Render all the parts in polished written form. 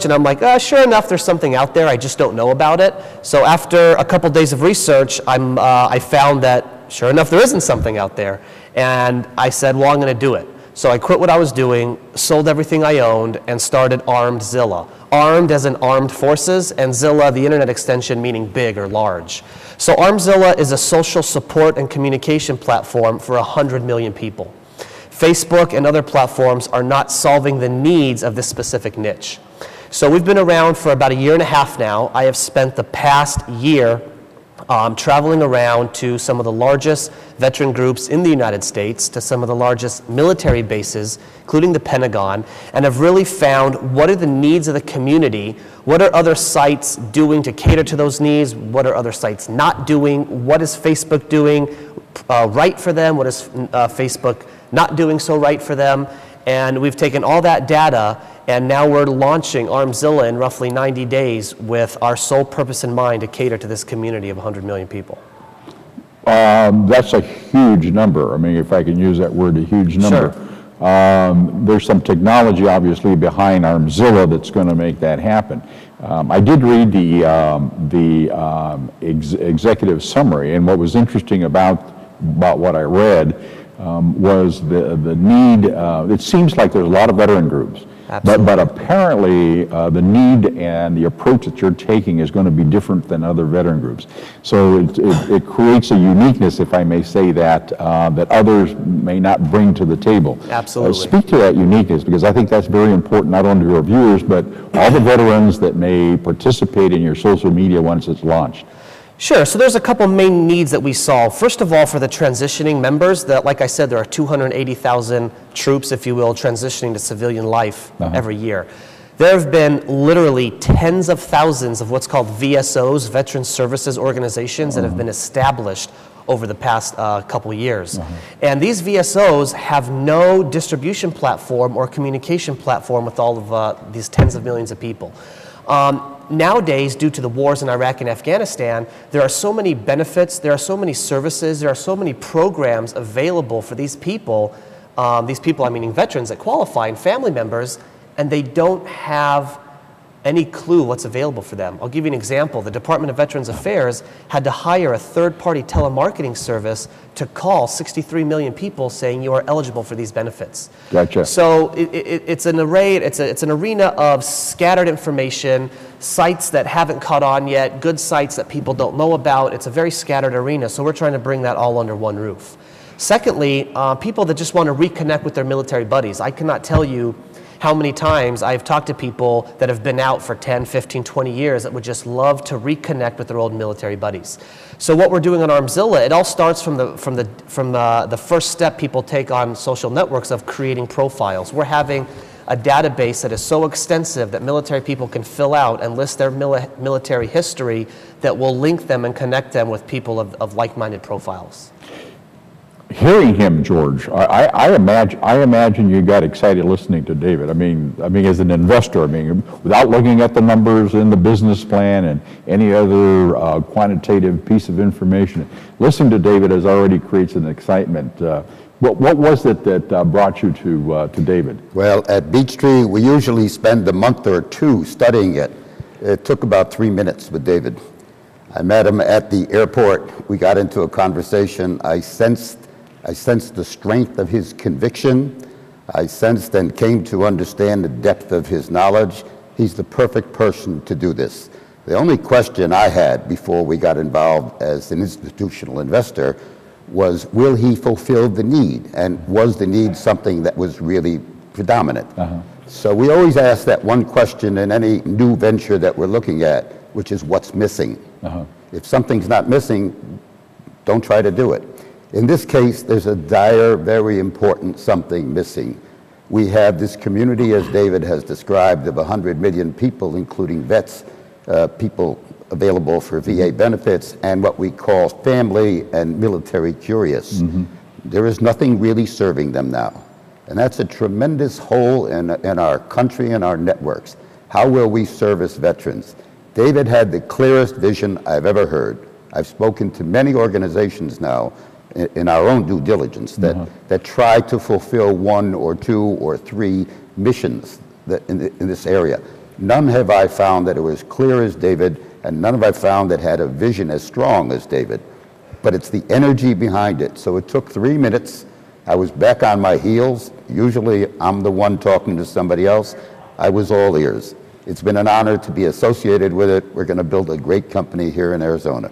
and I'm like, sure enough, there's something out there, I just don't know about it. So after a couple days of research, I found that, sure enough, there isn't something out there. And I said, well, I'm going to do it. So I quit what I was doing, sold everything I owned, and started ArmedZilla. Armed as in armed forces, and Zilla, the internet extension, meaning big or large. So ArmedZilla is a social support and communication platform for 100 million people. Facebook and other platforms are not solving the needs of this specific niche. So we've been around for about 1.5 years now. I have spent the past year traveling around to some of the largest veteran groups in the United States, to some of the largest military bases, including the Pentagon, and have really found what are the needs of the community, what are other sites doing to cater to those needs, what are other sites not doing, what is Facebook doing right for them, what is Facebook not doing so right for them. And we've taken all that data, and now we're launching ArmedZilla in roughly 90 days with our sole purpose in mind to cater to this community of 100 million people. That's a huge number. I mean, if I can use that word, a huge number. Sure. There's some technology, obviously, behind ArmedZilla that's going to make that happen. I did read the executive summary, and what was interesting about what I read was the need. It seems like there's a lot of veteran groups. But apparently the need and the approach that you're taking is going to be different than other veteran groups. So it creates a uniqueness, if I may say that, that others may not bring to the table. Absolutely. Speak to that uniqueness, because I think that's very important, not only to our viewers, but all the veterans that may participate in your social media once it's launched. Sure, so there's a couple main needs that we solve. First of all, for the transitioning members, that, like I said, there are 280,000 troops, if you will, transitioning to civilian life every year. There have been literally tens of thousands of what's called VSOs, Veteran Services Organizations, that have been established over the past couple years. And these VSOs have no distribution platform or communication platform with all of these tens of millions of people. Nowadays, due to the wars in Iraq and Afghanistan, there are so many benefits, there are so many services, there are so many programs available for these people, I meaning veterans that qualify and family members, and they don't have any clue what's available for them. I'll give you an example. The Department of Veterans Affairs had to hire a third-party telemarketing service to call 63 million people saying you are eligible for these benefits. Gotcha. So it's an array, it's an arena of scattered information, sites that haven't caught on yet, good sites that people don't know about. It's a very scattered arena, so we're trying to bring that all under one roof. Secondly, people that just want to reconnect with their military buddies. I cannot tell you how many times I've talked to people that have been out for 10, 15, 20 years that would just love to reconnect with their old military buddies. So what we're doing on ArmedZilla, it all starts from the first step people take on social networks of creating profiles. We're having a database that is so extensive that military people can fill out and list their military history that will link them and connect them with people of like-minded profiles. Hearing him, George, I imagine you got excited listening to David. I mean, as an investor, without looking at the numbers in the business plan and any other quantitative piece of information, listening to David has already creates an excitement. What was it that brought you to David? Well, at Beechtree, we usually spend a month or two studying it. It took about 3 minutes with David. I met him at the airport. We got into a conversation. I sensed the strength of his conviction. I sensed and came to understand the depth of his knowledge. He's the perfect person to do this. The only question I had before we got involved as an institutional investor was, will he fulfill the need? And was the need something that was really predominant? So we always ask that one question in any new venture that we're looking at, which is what's missing? If something's not missing, don't try to do it. In this case, there's a dire, very important something missing. We have this community, as David has described, of 100 million people, including vets, people available for VA benefits, and what we call family and military curious. There is nothing really serving them now. And that's a tremendous hole in our country and our networks. How will we service veterans? David had the clearest vision I've ever heard. I've spoken to many organizations now in our own due diligence that try to fulfill 1 or 2 or 3 missions in this area. None have I found that it was clear as David, and none have I found that had a vision as strong as David. But it's the energy behind it. So it took 3 minutes. I was back on my heels. Usually I'm the one talking to somebody else. I was all ears. It's been an honor to be associated with it. We're going to build a great company here in Arizona.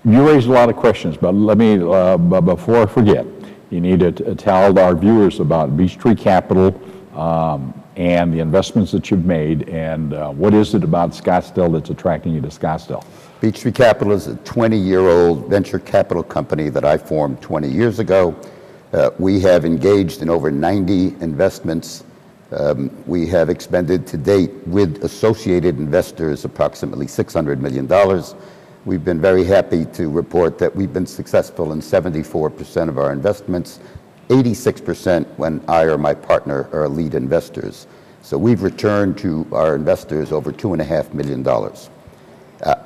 You raised a lot of questions, but let me, before I forget, you need to tell our viewers about Beechtree Capital and the investments that you've made, and what is it about Scottsdale that's attracting you to Scottsdale? Beechtree Capital is a 20-year-old venture capital company that I formed 20 years ago. We have engaged in over 90 investments. We have expended to date with associated investors approximately $600 million. We've been very happy to report that we've been successful in 74% of our investments, 86% when I or my partner are lead investors. So we've returned to our investors over $2.5 million.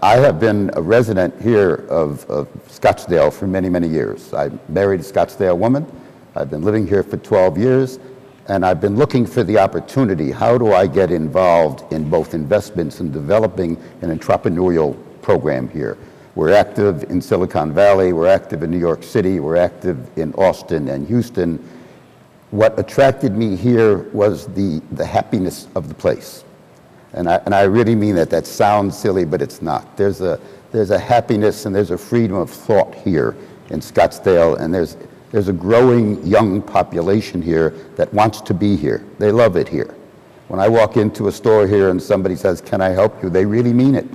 I have been a resident here of Scottsdale for many, many years. I married a Scottsdale woman. I've been living here for 12 years, and I've been looking for the opportunity. How do I get involved in both investments and developing an entrepreneurial program here? We're active in Silicon Valley, we're active in New York City, we're active in Austin and Houston. What attracted me here was the happiness of the place. And I really mean that. That sounds silly, but it's not. There's a happiness and there's a freedom of thought here in Scottsdale, and there's a growing young population here that wants to be here. They love it here. When I walk into a store here and somebody says, "Can I help you?" they really mean it.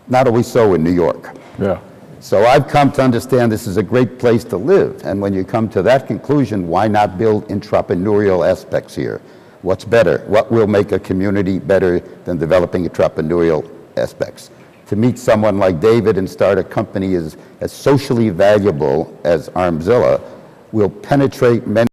Not always so in New York. Yeah. So I've come to understand this is a great place to live. And when you come to that conclusion, why not build entrepreneurial aspects here? What's better? What will make a community better than developing entrepreneurial aspects? To meet someone like David and start a company as socially valuable as ArmedZilla will penetrate many